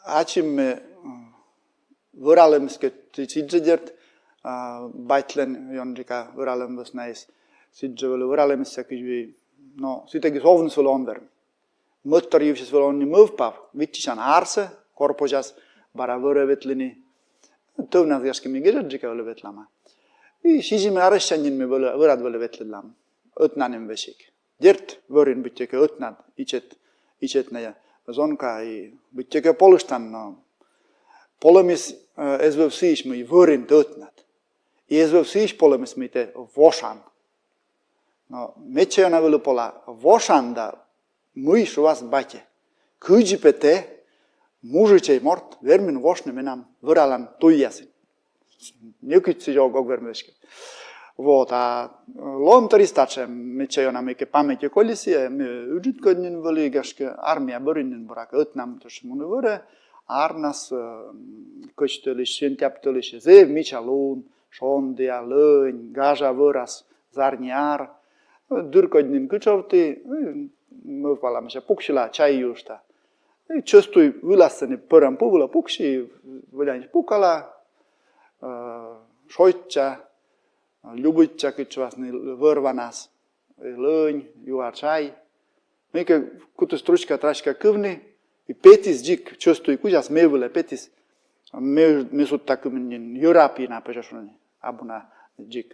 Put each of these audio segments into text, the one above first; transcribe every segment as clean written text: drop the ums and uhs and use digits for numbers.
Acim văralămscă țigedert baitlen jonrika văralămbus näis sidjevele văralămscă kivi no sitegi sovnus volonder motor juvsis volonni movpa vittisan arse korpojas bara vörevetlini tövnas jaskimi gerjika vörevetlama I sizime arashanin me vörad vörevetlam ötnanem vesik dert vörin bitteke ötnad ichet näja zonka I bitteke polustan no Polemis ezvevsiš mi vörin ötnad I ezvevsiš polemis mi te vošan no mečejona völe pola vošan da mui šuvas bate kuji pete mužičej mort vermin vošne menam vöralan tuijasin Njukitsi jog vermeške Вот, а ломтористаче мечейона меке памяти колесия уджитkodnin völigashke armia börinin bırak ötnam taşımını vöre Arnas köştöliş, şentaptöliş, zev michalun, şondia, lăni, gaja văras, zarniar, dürkodnin küçovti, mă palam așa pucșila ceaiușta. Cestui vilasăni părăm puvula pucși, vădeani pucala, șoicea, ljubicea câțvasni vărvanas, lăni, iuar ceai. Mică cutu strușca trașca câvni, I petis jik čostui kujas mevule petis me sutta kumin Europina pejashuni abuna jik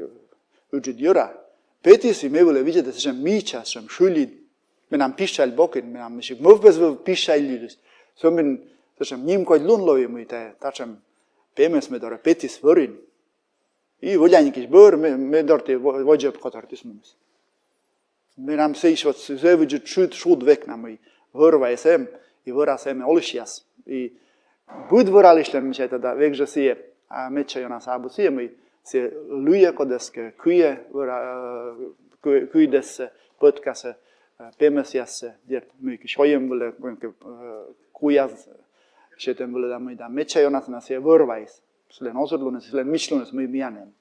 ujid Eura petis I mevule vije de shem micha shem shulid menam pishal bokin menam mishik movbes pishal lidus so men shem nim ko lun loye muite tachem pemes me dora petis vorin I voljanikis bor me dorte vojeb kotartis mumis menam seishot zevujit shud vekna mui vorva esem I văra seme olșias. I bud văraliștem mi da vegje sie a mečejona sabu sie mi se luie kodeske kuie kuidesse podcase pemesiasse dirt mi kishoyem vole kujaz shetem vole da mi da mečejona na sie vărvais. Slen ozurlunes slen mišlunes mi mianem.